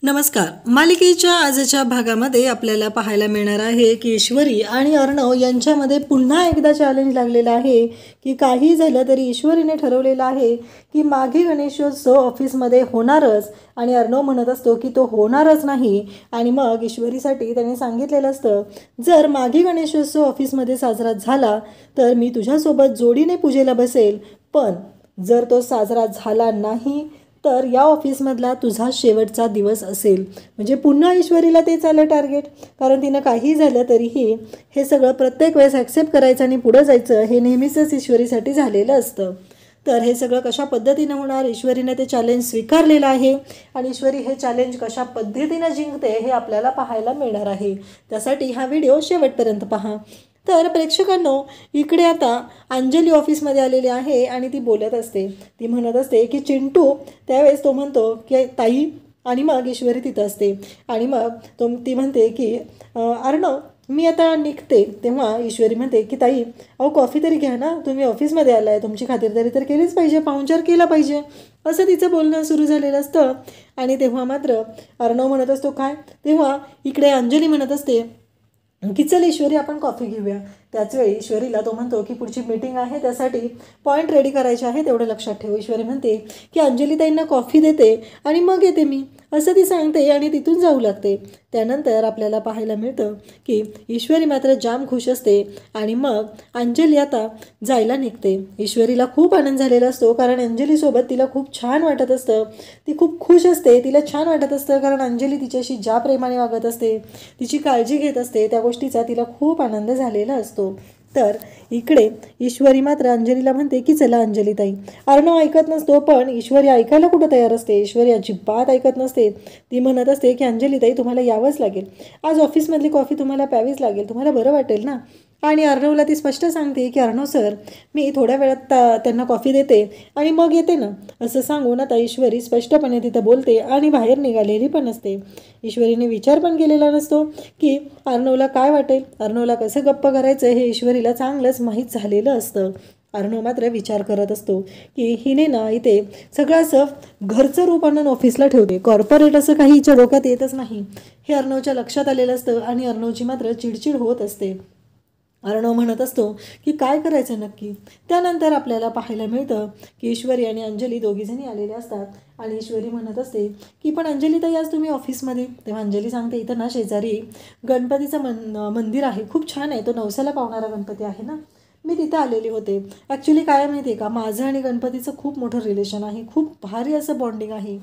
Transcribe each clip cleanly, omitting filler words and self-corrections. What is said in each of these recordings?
नमस्कार. मालिकेच्या आजच्या भागामध्ये आपल्याला पाहायला मिळणार आहे की ईश्वरी आणि अर्णव यांच्यामध्ये पुन्हा एकदा चॅलेंज लागलेलं आहे की काही झालं तरी ईश्वरीने ठरवलेलं आहे की माघी गणेशोत्सव ऑफिसमध्ये होणारच आणि अर्णव म्हणत असतो की तो होणारच नाही. आणि मग ईश्वरीसाठी त्याने सांगितलेलं असतं, जर माघी गणेशोत्सव ऑफिसमध्ये साजरा झाला तर मी तुझ्यासोबत जोडीने पूजेला बसेल, पण जर तो साजरा झाला नाही तर या ऑफिसमधला तुझा शेवटचा दिवस असेल. म्हणजे पुन्हा ईश्वरीला तेच आलं टार्गेट, कारण तिनं काही झालं तरीही हे सगळं प्रत्येक वेळेस ॲक्सेप्ट करायचं आणि पुढं जायचं हे नेहमीच ईश्वरीसाठी झालेलं असतं. तर हे सगळं कशा पद्धतीनं होणार, ईश्वरीने ते चॅलेंज स्वीकारलेलं आहे आणि ईश्वरी हे चॅलेंज कशा पद्धतीनं जिंकते हे आपल्याला पाहायला मिळणार आहे. त्यासाठी हा व्हिडिओ शेवटपर्यंत पहा. तर प्रेक्षकांनो, इकडे आता अंजली ऑफिसमध्ये आलेली आहे आणि ती बोलत असते. ती म्हणत असते की चिंटू, त्यावेळेस तो म्हणतो की ताई, आणि मग ईश्वरी तिथं असते आणि मग ती म्हणते की अर्णव मी आता निघते. तेव्हा ईश्वरी म्हणते की ताई, अहो कॉफी तरी घ्या ना, तुम्ही ऑफिसमध्ये आलाय, तुमची खातिरदारी तर केलीच पाहिजे, पाहुणचार केला पाहिजे, असं तिचं बोलणं सुरू झालेलं असतं. आणि तेव्हा मात्र अर्णव म्हणत असतो काय, तेव्हा इकडे अंजली म्हणत असते की चल ईश्वरी आपण कॉफी घेऊया. त्याचवेळी ईश्वरीला तो म्हणतो की पुढची मीटिंग आहे, त्यासाठी पॉईंट रेडी करायचे आहे, तेवढं लक्षात ठेव. ईश्वरी म्हणते की अंजली ताईंना कॉफी देते आणि मग येते मी, असं ती सांगते आणि तिथून जाऊ लागते. त्यानंतर आपल्याला पाहायला मिळतं की ईश्वरी मात्र जाम खुश असते आणि मग अंजली आता जायला निघते. ईश्वरीला खूप आनंद झालेला असतो, कारण अंजलीसोबत तिला खूप छान वाटत असतं, ती खूप खुश असते, तिला छान वाटत असतं, कारण अंजली तिच्याशी ज्या प्रेमाने वागत असते, तिची काळजी घेत असते, त्या गोष्टीचा तिला खूप आनंद झालेला असतो. तर इकडे ईश्वरी मात्र अंजलीला म्हणते की चला अंजली ताई. अर्णव ऐकत नसतो, पण ईश्वरी ऐकायला कुठं तयार असते. ईश्वरी अजिबात ऐकत नसते. ती म्हणत असते की अंजली ताई, तुम्हाला यावंच लागेल, आज ऑफिसमधली कॉफी तुम्हाला प्यावीच लागेल, तुम्हाला बरं वाटेल ना. आणि अर्णवला ती स्पष्ट सांगते की अर्णव सर, मी थोड्या वेळात त्यांना कॉफी देते आणि मग येते ना, असं सांगून आता ईश्वरी स्पष्टपणे तिथं बोलते आणि बाहेर निघालेली पण असते. ईश्वरीने विचार पण केलेला नसतो की अर्णवला काय वाटेल, अर्णवला कसं गप्प करायचं हे ईश्वरीला चांगलंच माहीत झालेलं असतं. अर्णव मात्र विचार करत असतो की हिने ना इथे सगळं असं घरचं रूप आणून ऑफिसला ठेवते, कॉर्पोरेट असं काही हिच्या डोक्यात येतच नाही, हे अर्णवच्या लक्षात आलेलं असतं आणि अर्णवची मात्र चिडचिड होत असते. अर्णव म्हणत असतो की काय करायचं नक्की. त्यानंतर आपल्याला पाहायला मिळतं की ईश्वरी आणि अंजली दोघीजणी आलेले असतात आणि ईश्वरी म्हणत असते की पण अंजली ताई, आज तुम्ही ऑफिसमध्ये. तेव्हा अंजली सांगते, इथं ना शेजारी गणपतीचं मंदिर आहे, खूप छान आहे, तो नवसाला पावणारा गणपती आहे ना, मी तिथं आलेले होते. ॲक्च्युली काय माहिती आहे का, माझं आणि गणपतीचं खूप मोठं रिलेशन आहे, खूप भारी असं बॉन्डिंग आहे.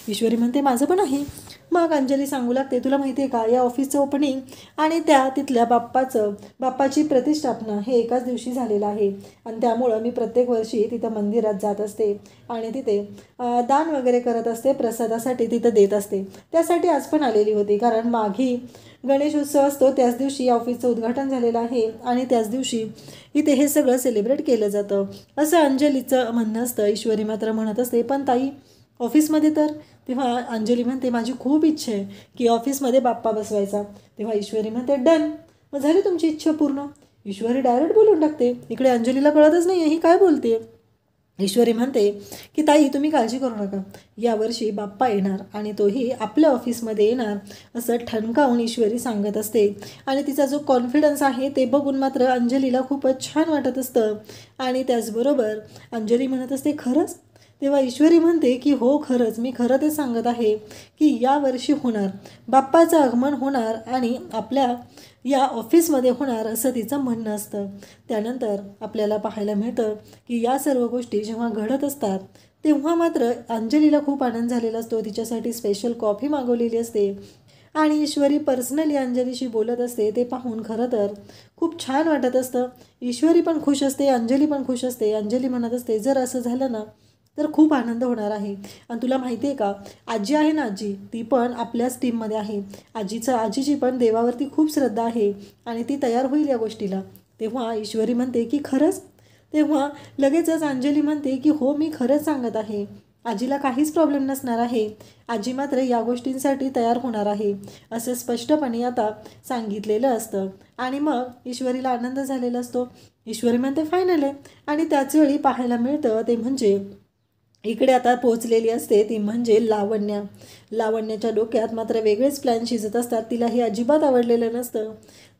ईश्वरी म्हणते माझं पण आहे. मग अंजली सांगू लागते, तुला माहिती आहे का, या ऑफिसचं ओपनिंग आणि तिथल्या बाप्पाची प्रतिष्ठापना हे एकाच दिवशी झालेलं आहे आणि त्यामुळं मी प्रत्येक वर्षी तिथं मंदिरात जात असते आणि तिथे दान वगैरे करत असते, प्रसादासाठी तिथं देत असते. त्यासाठी आज पण आलेली होती, कारण माघी गणेशोत्सव असतो त्याच दिवशी या ऑफिसचं उद्घाटन झालेलं आहे आणि त्याच दिवशी इथे हे सगळं सेलिब्रेट केलं जातं, असं अंजलीचं म्हणणं असतं. ईश्वरी मात्र म्हणत असते, पण ताई ऑफिसमध्ये तर. तेव्हा अंजली म्हणते, माझी खूप इच्छा आहे की ऑफिसमध्ये बाप्पा बसवायचा. तेव्हा ईश्वरी म्हणते डन, मग झाली तुमची इच्छा पूर्ण. ईश्वरी डायरेक्ट बोलून टाकते. इकडे अंजलीला कळतच नाही ही काय बोलते. ईश्वरी म्हणते की ताई, तुम्ही काळजी करू नका, यावर्षी बाप्पा येणार आणि तोही आपल्या ऑफिसमध्ये येणार, असं ठणकावून ईश्वरी सांगत असते. आणि तिचा जो कॉन्फिडन्स आहे ते बघून मात्र अंजलीला खूपच छान वाटत असतं. आणि त्याचबरोबर अंजली म्हणत असते, खरंच. तेव्हा ईश्वरी म्हणते की हो खरंच, मी खरं ते सांगत आहे की यावर्षी होणार, बाप्पाचं आगमन होणार आणि आपल्या या ऑफिसमध्ये होणार, असं तिचं म्हणणं असतं. त्यानंतर आपल्याला पाहायला मिळतं की या सर्व गोष्टी जेव्हा घडत असतात तेव्हा मात्र अंजलीला खूप आनंद झालेला असतो. तिच्यासाठी स्पेशल कॉफी मागवलेली असते आणि ईश्वरी पर्सनली अंजलीशी बोलत असते. ते पाहून खरं तर खूप छान वाटत असतं. ईश्वरी पण खुश असते, अंजली पण खुश असते. अंजली म्हणत असते, जर असं झालं ना तर खूप आनंद होणार आहे. आणि तुला माहिती आहे का, आजी आहे ना, आजी ती पण आपल्याच टीममध्ये आहे. आजीची पण देवावरती खूप श्रद्धा आहे आणि ती तयार होईल या गोष्टीला. तेव्हा ईश्वरी म्हणते की खरंच. तेव्हा लगेचच अंजली म्हणते की हो, मी खरंच सांगत आहे, आजीला काहीच प्रॉब्लेम नसणार आहे, आजी मात्र या गोष्टींसाठी तयार होणार आहे, असं स्पष्टपणे आता सांगितलेलं असतं. आणि मग ईश्वरीला आनंद झालेला असतो. ईश्वरी म्हणते फायनल आहे. आणि त्याचवेळी पाहायला मिळतं ते म्हणजे इकडे आता पोहोचलेली असते ती म्हणजे लावण्या. लावण्याच्या डोक्यात मात्र वेगळेच प्लॅन शिजत असतात. तिला हे अजिबात आवडलेलं नसतं.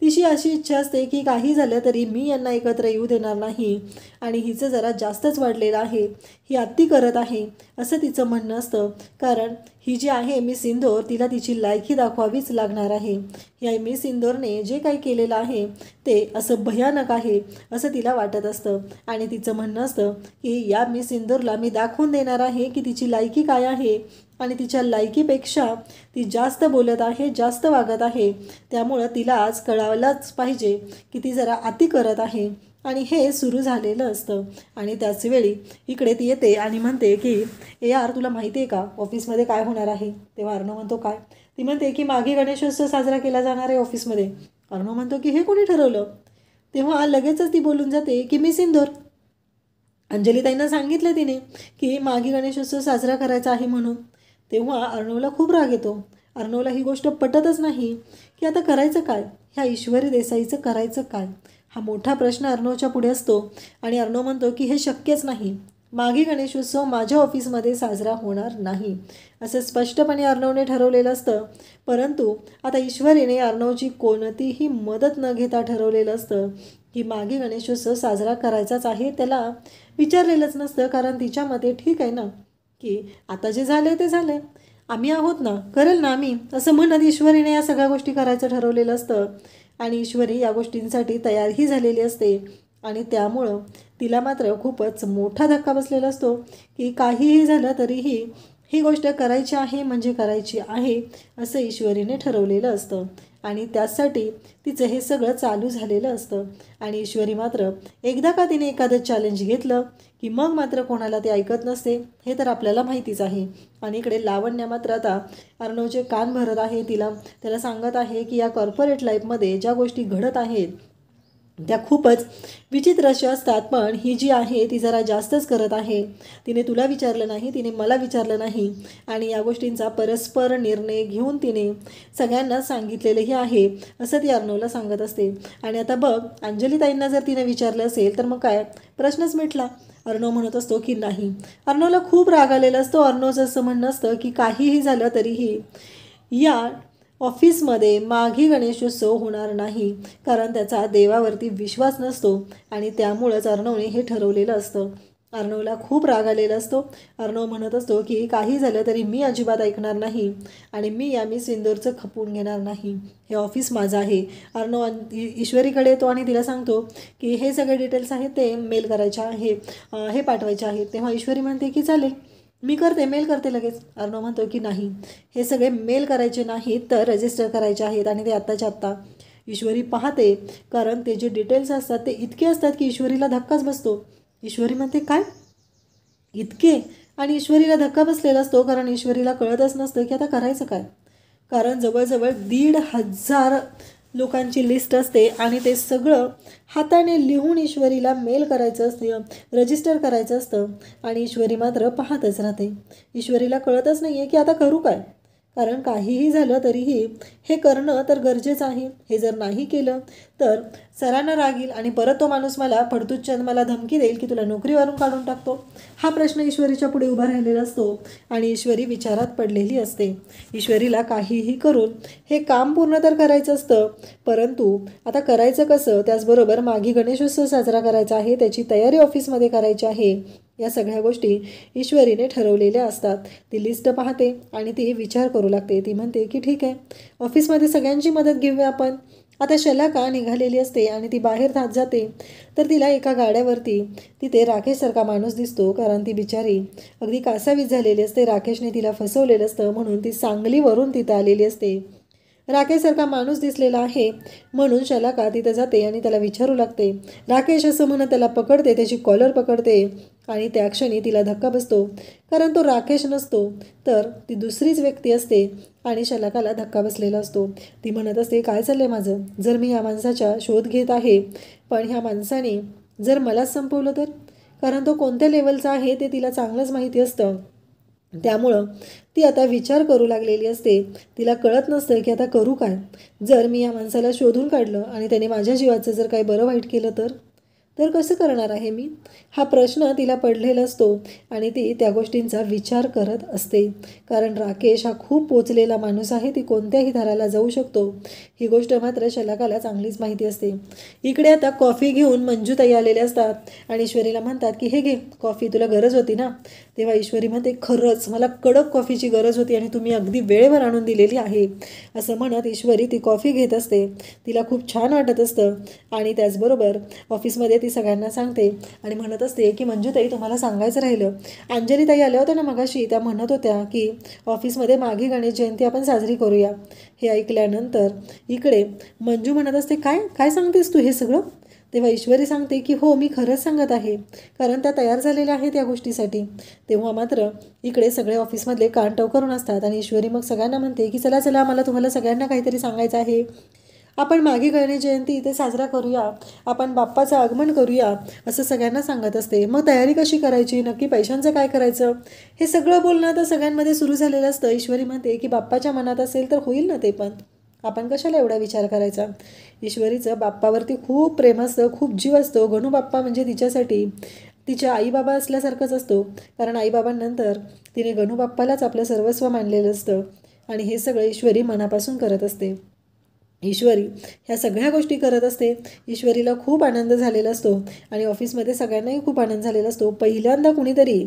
तिची अशी इच्छा असते की काही झालं तरी मी यांना एकत्र येऊ देणार नाही आणि हिचं जरा जास्तच वाढलेलं आहे, ही अति करत आहे असं तिचं म्हणणं असतं. कारण ही जी आहे मिस इंदोर, तिला तिची लायकी दाखवावीच लागणार आहे. या मिस इंदोरने जे काही केलेलं आहे ते असं भयानक आहे असं तिला वाटत असतं आणि तिचं म्हणणं असतं की या मिस इंदोरला मी दाखवून देणार आहे की तिची लायकी काय आहे आणि तिच्या लायकीपेक्षा ती जास्त बोलत आहे, जास्त वागत आहे. त्यामुळं तिला आज कळायलाच पाहिजे की ती जरा अति करत आहे आणि हे सुरू झालेलं असतं. आणि त्याचवेळी इकडे ती येते आणि म्हणते की यार तुला माहिती आहे का ऑफिसमध्ये काय होणार आहे. तेव्हा अर्णव म्हणतो काय. ती म्हणते की मागे गणेशोत्सव साजरा केला जाणार आहे ऑफिसमध्ये. अर्णव म्हणतो की हे कोणी ठरवलं. तेव्हा लगेचच ती बोलून जाते की मिस इंदोर. अंजलीताईंना सांगितलं तिने की मागे गणेशोत्सव साजरा करायचा आहे म्हणून. तेव्हा अर्णवला खूप राग येतो. अर्णवला ही गोष्ट पटतच नाही की आता करायचं काय. ह्या ईश्वरी देसाईचं करायचं काय हा मोठा प्रश्न अर्णवच्या पुढे असतो. आणि अर्णव म्हणतो की हे शक्यच नाही, मागे गणेशोत्सव माझ्या ऑफिसमध्ये साजरा होणार नाही असं स्पष्टपणे अर्णवने ठरवलेलं असतं. परंतु आता ईश्वरीने अर्णवची कोणतीही मदत न घेता ठरवलेलं असतं की मागे गणेशोत्सव साजरा करायचाच आहे. त्याला विचारलेलंच नसतं कारण तिच्या मते ठीक आहे ना की आता जे झालं ते झालं, आम्ही आहोत ना, करेल ना आम्ही असं म्हणत ईश्वरीने या सगळ्या गोष्टी करायचं ठरवलेलं असतं. आणि ईश्वरी या गोष्टींसाठी तयारही झालेली असते. आणि त्यामुळं तिला मात्र खूपच मोठा धक्का बसलेला असतो की काहीही झालं तरीही ही गोष्ट करायची आहे म्हणजे करायची आहे असं ईश्वरीने ठरवलेलं असतं. आणि त्यासाठी तिचं हे सगळं चालू झालेलं असतं. आणि ईश्वरी मात्र एकदा का तिने एखादं चॅलेंज घेतलं की मग मात्र कोणाला ते ऐकत नसते, हे तर आपल्याला माहितीच आहे. आणि इकडे लावण्या मात्र आता अर्णवचे कान भरत आहे. त्याला सांगत आहे की या कॉर्पोरेट लाईफमध्ये ज्या गोष्टी घडत आहेत त्या खूपच विचित्र अशा असतात, पण ही जी आहे ती जरा जास्तच करत आहे. तिने तुला विचारलं नाही, तिने मला विचारलं नाही आणि या गोष्टींचा परस्पर निर्णय घेऊन तिने सगळ्यांना सांगितलेलंही आहे असं ती अर्णवला सांगत असते. आणि आता बघ अंजलीताईंना जर तिने विचारलं असेल तर मग काय प्रश्नच मिटला. अर्णव म्हणत असतो की नाही. अर्णवला खूप राग आलेला असतो. अर्णवचं असं म्हणणं असतं की काहीही झालं तरीही या ऑफिसमध्ये माघी गणेशोत्सव होणार नाही कारण त्याचा देवावरती विश्वास नसतो. आणि त्यामुळंच अर्णवने हे ठरवलेलं असतं. अर्णवला खूप राग आलेला असतो. अर्णव म्हणत असतो की काही झालं तरी मी अजिबात ऐकणार नाही आणि मी या मिस इंदोरचं खपवून घेणार नाही. हे ऑफिस माझं आहे. अर्णव ईश्वरीकडे येतो आणि तिला सांगतो की हे सगळे डिटेल्स आहेत ते मेल करायचे आहे, हे पाठवायचे आहेत. तेव्हा ईश्वरी म्हणते की चालेल मी करते, मेल करते लगेच. अर्णव म्हणतो की नाही, हे सगळे मेल करायचे नाहीत तर रजिस्टर करायचे आहेत आणि ते आत्ताच्या आत्ता. ईश्वरी पाहते कारण ते जे डिटेल्स असतात ते इतके असतात की ईश्वरीला धक्काच बसतो. ईश्वरी म्हणते काय इतके. आणि ईश्वरीला धक्का बसलेला असतो कारण ईश्वरीला कळतच नसतं की आता करायचं काय. कारण जवळजवळ 1,500 लोकांची लिस्ट असते आणि ते सगळं हाताने लिहून ईश्वरीला मेल करायचं असतं, रजिस्टर करायचं असतं. आणि ईश्वरी मात्र पाहतच राहते. ईश्वरीला कळतच नाही आहे की आता करू काय. कारण काहीही झालं तरीही हे करणं तर गरजेचं आहे. हे जर नाही केलं तर सरांना राग येईल आणि परत तो माणूस मला फडतूच मला धमकी देईल की तुला नोकरीवरून काढून टाकतो. हा प्रश्न ईश्वरीच्या पुढे उभा राहिलेला असतो आणि ईश्वरी विचारात पडलेली असते. ईश्वरीला काहीही करून हे काम पूर्ण तर करायचं असतं, परंतु आता करायचं कसं. त्याचबरोबर मागे गणेशोत्सव साजरा करायचा आहे, त्याची तयारी ऑफिसमध्ये करायची आहे. या सगळ्या गोष्टी ईश्वरीने ठरवलेल्या असतात. ती लिस्ट पाहते आणि ती विचार करू लागते. ती म्हणते की ठीक आहे ऑफिसमध्ये सगळ्यांची मदत घेऊया आपण. आता शलाका निघालेली असते आणि ती बाहेर जाते तर तिला एका गाड्यावरती तिथे राकेशसारखा माणूस दिसतो. कारण ती बिचारी अगदी कासावीस झालेली असते. राकेशने तिला फसवलेलं असतं म्हणून ती सांगलीवरून तिथं आलेली असते. राकेशसारखा माणूस दिसलेला आहे म्हणून शलाका तिथं जाते आणि त्याला विचारू लागते. राकेश असं म्हणत त्याला पकडते, त्याची कॉलर पकडते आणि त्या क्षणी तिला धक्का बसतो कारण तो राकेश नसतो तर ती दुसरीच व्यक्ती असते आणि शलाकाला धक्का बसलेला असतो. ती म्हणत असते काय चाललंय माझं. जर मी या माणसाचा शोध घेत आहे पण ह्या माणसाने जर मलाच संपवलं तर. कारण तो कोणत्या लेवलचा आहे ते तिला चांगलंच माहिती असतं. त्यामुळं ती आता विचार करू लागलेली असते. तिला कळत नसतं की आता करू काय. जर मी या माणसाला शोधून काढलं आणि त्याने माझ्या जीवाचं जर काही बरं वाईट केलं तर तर कसं करणार आहे मी, हा प्रश्न तिला पडलेला असतो आणि ती त्या गोष्टींचा विचार करत असते. कारण राकेश हा खूप पोचलेला माणूस आहे, ती कोणत्याही थराला जाऊ शकतो ही गोष्ट मात्र शलाकाला चांगलीच माहिती असते. इकडे आता कॉफी घेऊन मंजूताई आलेले असतात आणि ईश्वरीला म्हणतात की हे घे कॉफी, तुला गरज होती ना. तेव्हा ईश्वरी म्हणते खरंच मला कडक कॉफीची गरज होती आणि तुम्ही अगदी वेळेवर आणून दिलेली आहे. असं म्हणत ईश्वरी ती कॉफी घेत असते. तिला खूप छान वाटत असतं आणि त्याचबरोबर ऑफिसमध्ये ती सगळ्यांना सांगते आणि म्हणत असते की मंजूताई तुम्हाला सांगायचं राहिलं, अंजलीताई आल्या होत्या ना मगाशी, त्या म्हणत होत्या की ऑफिसमध्ये मागे गणेश जयंती आपण साजरी करूया. हे ऐकल्यानंतर इकडे मंजू म्हणत असते काय काय सांगतेस तू हे सगळं. तेव्हा ईश्वरी सांगते की हो मी खरंच सांगत आहे, कारण त्या तयार झालेल्या आहेत या गोष्टीसाठी. तेव्हा मात्र इकडे सगळे ऑफिसमधले कानटव करून असतात आणि ईश्वरी मग सगळ्यांना म्हणते की चला चला मला तुम्हाला सगळ्यांना काहीतरी सांगायचं आहे. आपण मागे गणेश जयंती इथे साजरा करूया, आपण बाप्पाचं आगमन करूया असं सगळ्यांना सांगत असते. मग तयारी कशी करायची, नक्की पैशांचं काय करायचं, हे सगळं बोलणं तर सगळ्यांमध्ये सुरू झालेलं असतं. ईश्वरी म्हणते की बाप्पाच्या मनात असेल तर होईल ना ते पण, आपण कशाला एवढा विचार करायचा. ईश्वरीचं बाप्पावरती खूप प्रेम असतं, खूप जीव असतो. गणू बाप्पा म्हणजे तिच्यासाठी तिच्या आईबाबा असल्यासारखंच असतो, कारण आईबाबांनंतर तिने गणू बाप्पालाच आपलं सर्वस्व मानलेलं असतं आणि हे सगळं ईश्वरी मनापासून करत असते. ईश्वरी ह्या सगळ्या गोष्टी करत असते. ईश्वरीला खूप आनंद झालेला असतो आणि ऑफिसमध्ये सगळ्यांनाही खूप आनंद झालेला असतो. पहिल्यांदा कुणीतरी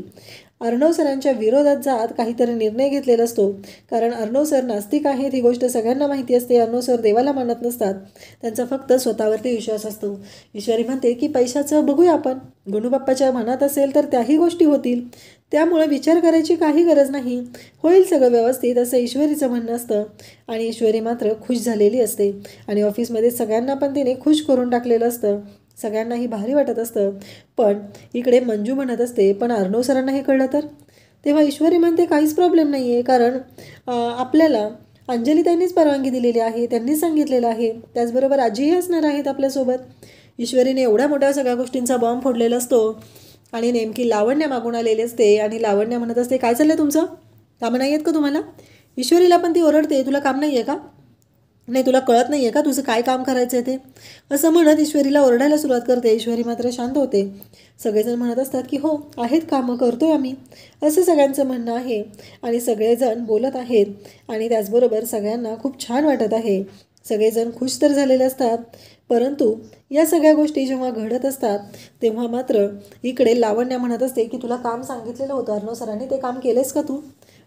अर्णव सरांच्या विरोधात जात काहीतरी निर्णय घेतलेला असतो, कारण अर्णव सर नास्तिक आहेत ही गोष्ट सगळ्यांना माहिती असते. अर्णव सर देवाला मानत नसतात, त्यांचा फक्त स्वतःवरती विश्वास असतो. ईश्वरी म्हणते की पैशाचं बघूया आपण, गणूबाप्पाच्या मनात असेल तर त्याही गोष्टी होतील, त्यामुळे विचार करायची काही गरज नाही, होईल सगळं व्यवस्थित असं ईश्वरीचं म्हणणं असतं. आणि ईश्वरी मात्र खुश झालेली असते आणि ऑफिसमध्ये सगळ्यांना पण तिने खुश करून टाकलेलं असतं. सगळ्यांनाही भारी वाटत असतं. पण इकडे मंजू म्हणत असते पण अर्णव सरांना हे कळलं तर. तेव्हा ईश्वरी म्हणते काहीच प्रॉब्लेम नाही आहे, कारण आपल्याला अंजलीताईंनीच परवानगी दिलेली आहे, त्यांनीच सांगितलेलं आहे, त्याचबरोबर आजीही असणार आहेत आपल्यासोबत. ईश्वरीने एवढ्या मोठ्या सगळ्या गोष्टींचा बॉम्ब फोडलेला असतो आणि नेमकी लावण्या मागून आलेली असते आणि लावण्या म्हणत असते काय चाललं तुमचं, कामं नाही आहेत का तुम्हाला. ईश्वरीला पण ती ओरडते तुला काम नाही आहे का, नाही तुला कळत नाही आहे का तुझं काय काम करायचं आहे ते, असं म्हणत ईश्वरीला ओरडायला सुरुवात करते. ईश्वरी मात्र शांत होते. सगळेजण म्हणत असतात की हो आहेत कामं करतोय आम्ही, असं सगळ्यांचं म्हणणं आहे आणि सगळेजण बोलत आहेत आणि त्याचबरोबर सगळ्यांना खूप छान वाटत आहे. सगळेजण खुश तर झालेले असतात, परंतु या सगळ्या गोष्टी जेव्हा घडत असतात तेव्हा मात्र इकडे लावण्या म्हणत असते की तुला काम सांगितलेलं होतं अर्णव सरांनी, ते काम केलेस का तू,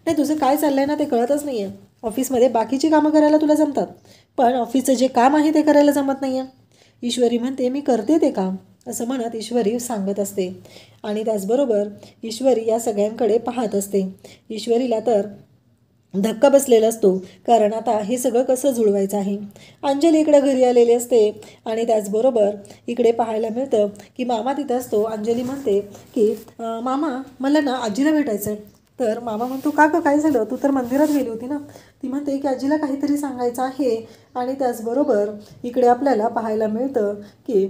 नाही तुझं काय चाललं आहे ना ते कळतच नाही आहे. ऑफिसमध्ये बाकीची कामं करायला तुला जमतात, पण ऑफिसचं जे काम आहे ते करायला जमत नाही आहे. ईश्वरी म्हणते मी करते ते काम, असं म्हणत ईश्वरी सांगत असते आणि त्याचबरोबर ईश्वरी या सगळ्यांकडे पाहत असते. ईश्वरीला तर धक्का बसलेला असतो, कारण आता हे सगळं कसं जुळवायचं आहे. अंजली इकडे घरी आलेली असते आणि त्याचबरोबर इकडे पाहायला मिळतं की मामा तिथं असतो. अंजली म्हणते की मामा मला ना आजीला भेटायचं आहे. तर मामा म्हणतो का गं काय झालं, तू तर मंदिरात गेली होती ना. ती म्हणते की आजीला काहीतरी सांगायचं आहे आणि त्याचबरोबर इकडे आपल्याला पाहायला मिळतं की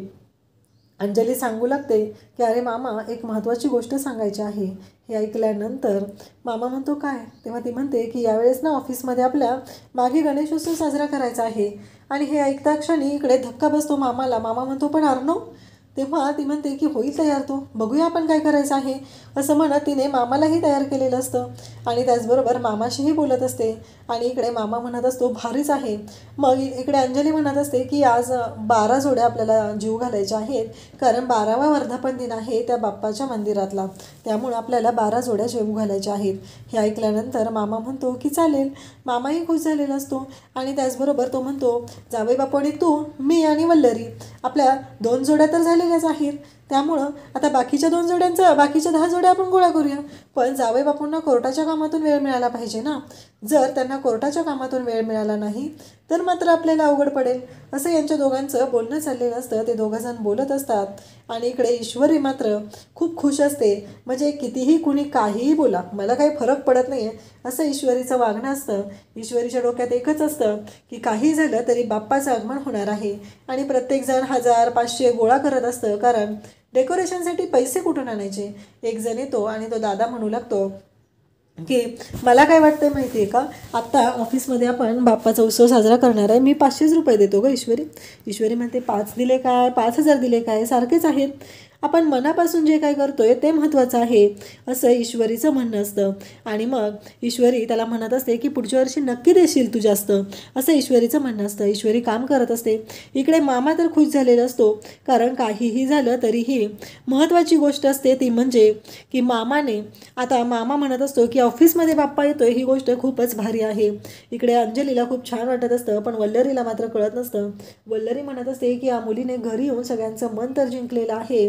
अंजली सांगू लागते की अरे मामा एक महत्त्वाची गोष्ट सांगायची आहे. हे ऐकल्यानंतर मामा म्हणतो काय, तेव्हा ती म्हणते की यावेळेस ना ऑफिसमध्ये आपल्या मागे गणेशोत्सव साजरा करायचा आहे. आणि हे ऐकता क्षणी इकडे धक्का बसतो मामाला. मामा म्हणतो पण अर्णव, तेव्हा ती म्हणते की होईल तयार, तो बघूया आपण काय करायचं आहे, असं म्हणत तिने मामालाही तयार केलेलं असतं आणि त्याचबरोबर मामाशीही बोलत असते आणि इकडे मामा म्हणत असतो भारीच आहे. मग इकडे अंजली म्हणत असते की आज 12 जोड्या आपल्याला जीव घालायच्या आहेत, कारण 12वा वर्धापन दिन आहे त्या बाप्पाच्या मंदिरातला, त्यामुळे आपल्याला 12 जोड्या जेव घालायच्या आहेत. हे ऐकल्यानंतर मामा म्हणतो की चालेल. मामाही खुश झालेला असतो आणि त्याचबरोबर तो म्हणतो जावई बापू आणि तू, मी आणि वल्लरी, आपल्या 2 जोड्या तर झालेल्याच आहेत, त्यामुळं आता बाकीच्या 2 जोड्यांचं बाकीच्या 10 जोड्या आपण गोळा करूया. पण जावई बापूंना कोर्टाच्या कामातून वेळ मिळाला पाहिजे ना, जर त्यांना कोर्टाच्या कामातून वेळ मिळाला नाही तर मात्र आपल्याला अवघड पडेल, असं यांच्या दोघांचं बोलणं चाललेलं असतं. ते दोघंजण बोलत असतात आणि इकडे ईश्वरी मात्र खूप खुश असते. म्हणजे कितीही कुणी काहीही बोला, मला काही फरक पडत नाही आहे असं ईश्वरीचं वागणं असतं. ईश्वरीच्या डोक्यात एकच असतं की काही झालं तरी बाप्पाचं आगमन होणार आहे आणि प्रत्येकजण 1000 500 गोळा करत असतं, कारण डेकोरेशनसाठी पैसे कुठून आणायचे. एक जण येतो आणि तो दादा म्हणू लागतो की मला काय वाटतं माहिती आहे का, आत्ता ऑफिसमध्ये आपण बाप्पाचा उत्सव साजरा करणार आहे, मी 500 रुपये देतो गं ईश्वरी. ईश्वरी म्हणते 5 दिले काय 5,000 दिले काय सारखेच आहेत, आपण मनापासून जे काय करतोय ते महत्त्वाचं आहे असं ईश्वरीचं म्हणणं असतं. आणि मग ईश्वरी त्याला म्हणत असते की पुढच्या वर्षी नक्की देशील तू जास्त, असं ईश्वरीचं म्हणणं असतं. ईश्वरी काम करत असते. इकडे मामा तर खुश झालेला असतो, कारण काहीही झालं तरीही महत्त्वाची गोष्ट असते ती म्हणजे की मामाने आता मामा म्हणत असतो की ऑफिसमध्ये बाप्पा येतोय ही गोष्ट खूपच भारी आहे. इकडे अंजलीला खूप छान वाटत असतं, पण वल्लरीला मात्र कळत नसतं. वल्लरी म्हणत असते की या मुलीने घरी येऊन सगळ्यांचं मन तर जिंकलेलं आहे,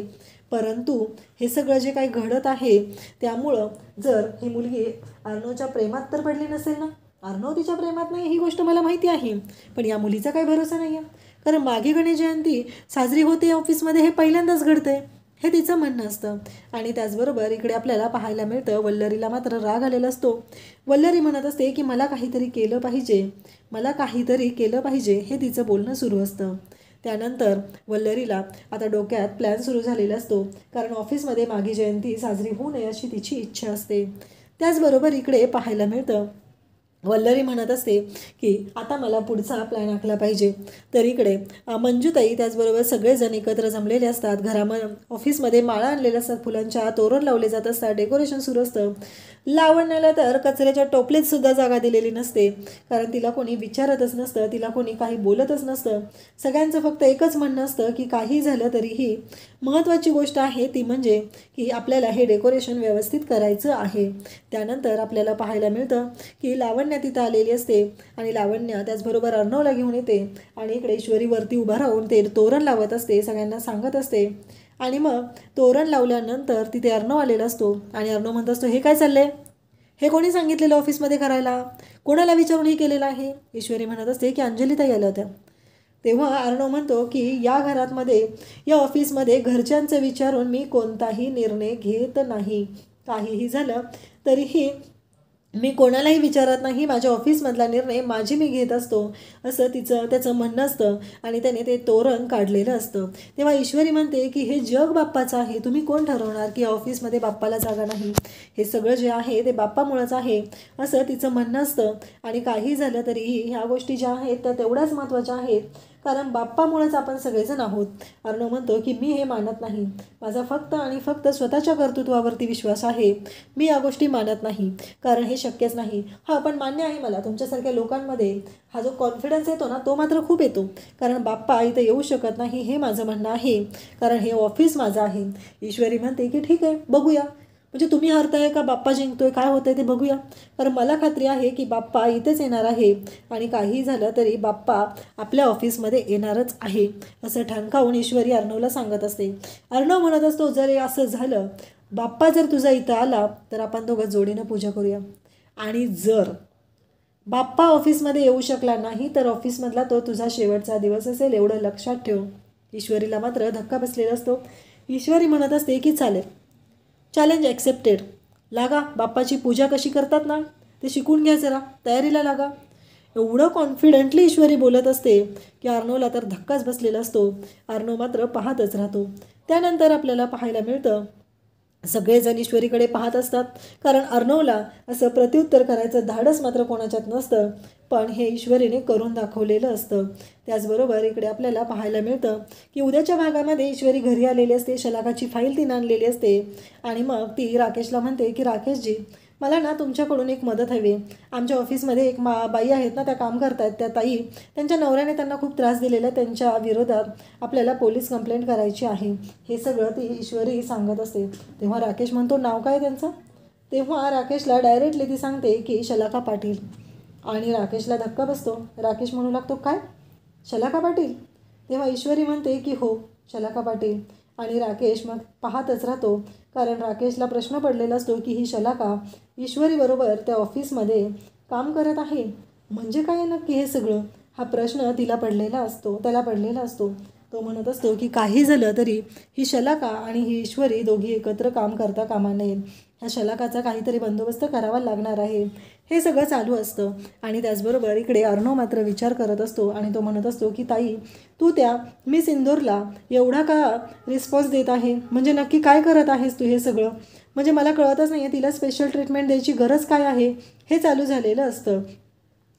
परंतु हे सगळं जे काही घडत आहे त्यामुळं जर ही मुलगी अर्णवच्या प्रेमात तर पडली नसेल ना, अर्णव तिच्या प्रेमात नाही ही गोष्ट मला माहिती आहे, पण या मुलीचा काही भरोसा नाही आहे, कारण मागे गणेश जयंती साजरी होते ऑफिसमध्ये हे पहिल्यांदाच घडतंय, हे तिचं म्हणणं असतं. आणि त्याचबरोबर इकडे आपल्याला पाहायला मिळतं वल्लरीला मात्र राग आलेला असतो. वल्लरी म्हणत असते की मला काहीतरी केलं पाहिजे, मला काहीतरी केलं पाहिजे, हे तिचं बोलणं सुरू असतं. त्यानंतर वल्लरीला आता डोक्यात प्लॅन सुरू झालेला असतो, कारण ऑफिसमध्ये मागे जयंती साजरी होऊ नये अशी तिची इच्छा असते. त्याचबरोबर इकडे पाहायला मिळतं वल्लरी म्हणत असते की आता मला पुढचा प्लॅन आखला पाहिजे. तर इकडे मंजूताई त्याचबरोबर सगळेजण एकत्र जमलेले असतात. ऑफिसमध्ये माळा आणलेल्या असतात, फुलांच्या तोरण लावले जात असतात, डेकोरेशन सुरू असतं. लावण्याला तर कचऱ्याच्या टोपलीत सुद्धा जागा दिलेली नसते, कारण तिला कोणी विचारतच नसतं, तिला कोणी काही बोलतच नसतं. सगळ्यांचं फक्त एकच म्हणणं असतं की काही झालं तरीही महत्त्वाची गोष्ट आहे ती म्हणजे की आपल्याला हे डेकोरेशन व्यवस्थित करायचं आहे. त्यानंतर आपल्याला पाहायला मिळतं की लावण्य तिथं आलेली असते आणि लावण्य त्याचबरोबर अर्णवला घेऊन येते आणि इकडे ईश्वरीवरती उभा राहून ते तोरण लावत असते, सगळ्यांना सांगत असते. आणि मग तोरण लावल्यानंतर तिथे अर्णव आलेला असतो आणि अर्णव म्हणत असतो हे काय चाललंय, हे कोणी सांगितलेलं ऑफिसमध्ये करायला, कोणाला विचारून हे केलेलं आहे. ईश्वरी म्हणत असते की अंजलीताई आल्या होत्या. तेव्हा अर्णव म्हणतो की या घरामध्ये या ऑफिसमध्ये घरच्यांचं विचारून मी कोणताही निर्णय घेत नाही, काहीही झालं तरीही मी कोणालाही विचारत नाही, माझ्या ऑफिसमधला निर्णय माझी मी घेत असतो, असं त्याचं म्हणणं असतं. आणि त्याने ते तोरण काढलेलं असतं. तेव्हा ईश्वरी म्हणते की हे जग बाप्पाचं आहे, तुम्ही कोण ठरवणार की ऑफिसमध्ये बाप्पाला जागा नाही, हे सगळं जे आहे ते बाप्पामुळंच आहे, असं तिचं म्हणणं असतं. आणि काही झालं तरीही ह्या गोष्टी ज्या आहेत त्या तेवढ्याच महत्त्वाच्या आहेत, कारण बाप्पामुळेच आपण सगळेजण आहोत. अर्णव म्हणतो की मी हे मानत नाही, माझा फक्त आणि फक्त स्वतःच्या कर्तृत्वावरती विश्वास आहे, मी या गोष्टी मानत नाही, कारण हे शक्यच नाही. हां, पण मान्य आहे मला तुमच्यासारख्या लोकांमध्ये हा जो कॉन्फिडन्स येतो ना तो मात्र खूप येतो, कारण बाप्पा इथं येऊ शकत नाही हे माझं म्हणणं आहे, कारण हे ऑफिस माझं आहे. ईश्वरी म्हणते की ठीक आहे बघूया, म्हणजे तुम्ही हरताय का बाप्पा जिंकतोय, काय होतंय ते बघूया, कारण मला खात्री आहे की बाप्पा इथेच येणार आहे आणि काही झालं तरी बाप्पा आपल्या ऑफिसमध्ये येणारच आहे, असं ठणकावून ईश्वरी अर्णवला सांगत असते. अर्णव म्हणत असतो जर हे असं झालं, बाप्पा जर तुझा इथं आला तर आपण दोघं जोडीनं पूजा करूया, आणि जर बाप्पा ऑफिसमध्ये येऊ शकला नाही तर ऑफिसमधला तो तुझा शेवटचा दिवस असेल, एवढं लक्षात ठेव. ईश्वरीला मात्र धक्का बसलेला असतो. ईश्वरी म्हणत असते की चालेल, चॅलेंज ॲक्सेप्टेड, लागा बाप्पाची पूजा कशी करतात ना ते शिकून घ्या, जरा तयारीला लागा. एवढं कॉन्फिडेंटली ईश्वरी बोलत असते की अर्णवला तर धक्काच बसलेला असतो. अर्णव मात्र पाहतच राहतो. त्यानंतर आपल्याला पाहायला मिळतं सगळेजण ईश्वरीकडे पाहत असतात, कारण अर्णवला असं प्रत्युत्तर करायचं धाडस मात्र कोणाच्यात नसतं, पण हे ईश्वरीने करून दाखवलेलं असतं. त्याचबरोबर इकडे आपल्याला पाहायला मिळतं की उद्याच्या भागामध्ये ईश्वरी घरी आलेली असते, शलाकाची फाईल तिनं आणलेली असते आणि मग ती राकेशला म्हणते की राकेशजी मला ना तुमच्याकडून एक मदत हवी. आमच्या ऑफिसमध्ये एक बाई आहेत ना, त्या काम करतात, त्या ताई त्यांच्या नवऱ्याने त्यांना खूप त्रास दिलेला, त्यांच्या विरोधात आपल्याला पोलीस कंप्लेंट करायची आहे, हे सगळं ती ईश्वरी सांगत असते. तेव्हा राकेश म्हणतो नाव काय त्यांचं. तेव्हा राकेशला डायरेक्टली ती सांगते की शलाका पाटील, आणि राकेशला धक्का बसतो. राकेश म्हणू लागतो काय शलाका पाटील. तेव्हा ईश्वरी म्हणते की हो शलाका पाटील, आणि राकेश मग पाहतच राहतो, कारण राकेशला प्रश्न पडलेला असतो की ही शलाका ईश्वरीबरोबर त्या ऑफिसमध्ये काम करत आहे, म्हणजे काय नक्की हे सगळं, हा प्रश्न त्याला पडलेला असतो. तो म्हणत असतो की काही झालं तरी ही शलाका आणि ही ईश्वरी दोघी एकत्र काम करता कामा नये, ह्या शलाकाचा काहीतरी बंदोबस्त करावा लागणार आहे, हे सगळं चालू असतं. आणि त्याचबरोबर इकडे अर्णव मात्र विचार करत असतो आणि तो म्हणत असतो की ताई तू त्या मिस इंदोरला एवढा का रिस्पॉन्स देत आहे, म्हणजे नक्की काय करत आहेस तू हे सगळं, म्हणजे मला कळतच नाही आहे तिला स्पेशल ट्रीटमेंट द्यायची गरज काय आहे, हे चालू झालेलं असतं.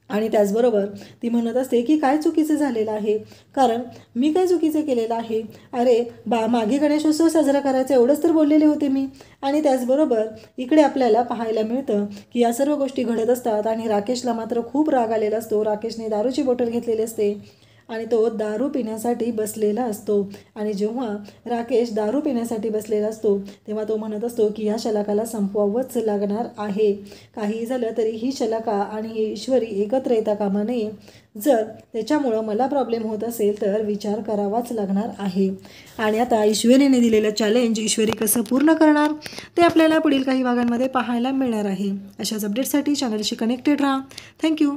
आणि त्याचबरोबर ती म्हणत असते की काय चुकीचं झालेलं आहे, कारण मी काय चुकीचं केलेलं आहे, अरे मागे गणेशोत्सव साजरा करायचा एवढंच तर बोललेले होते मी. आणि त्याचबरोबर इकडे आपल्याला पाहायला मिळतं की या सर्व गोष्टी घडत असतात आणि राकेशला मात्र खूप राग आलेला असतो. राकेशने दारूची बॉटल घेतलेली असते आणि तो दारू पिण्यासाठी बसलेला असतो. आणि जेव्हा राकेश दारू पिण्यासाठी बसलेला असतो तेव्हा तो म्हणत असतो की ह्या शलाकाला संपवावंच लागणार आहे. काहीही झालं तरी ही शलाका आणि ही ईश्वरी एकत्र येता कामा नये. जर त्याच्यामुळं मला प्रॉब्लेम होत असेल तर विचार करावाच लागणार आहे. आणि आता ईश्वरीने दिलेलं चॅलेंज ईश्वरी कसं पूर्ण करणार ते आपल्याला पुढील काही भागांमध्ये पाहायला मिळणार आहे. अशाच अपडेटसाठी चॅनलशी कनेक्टेड राहा. थँक्यू.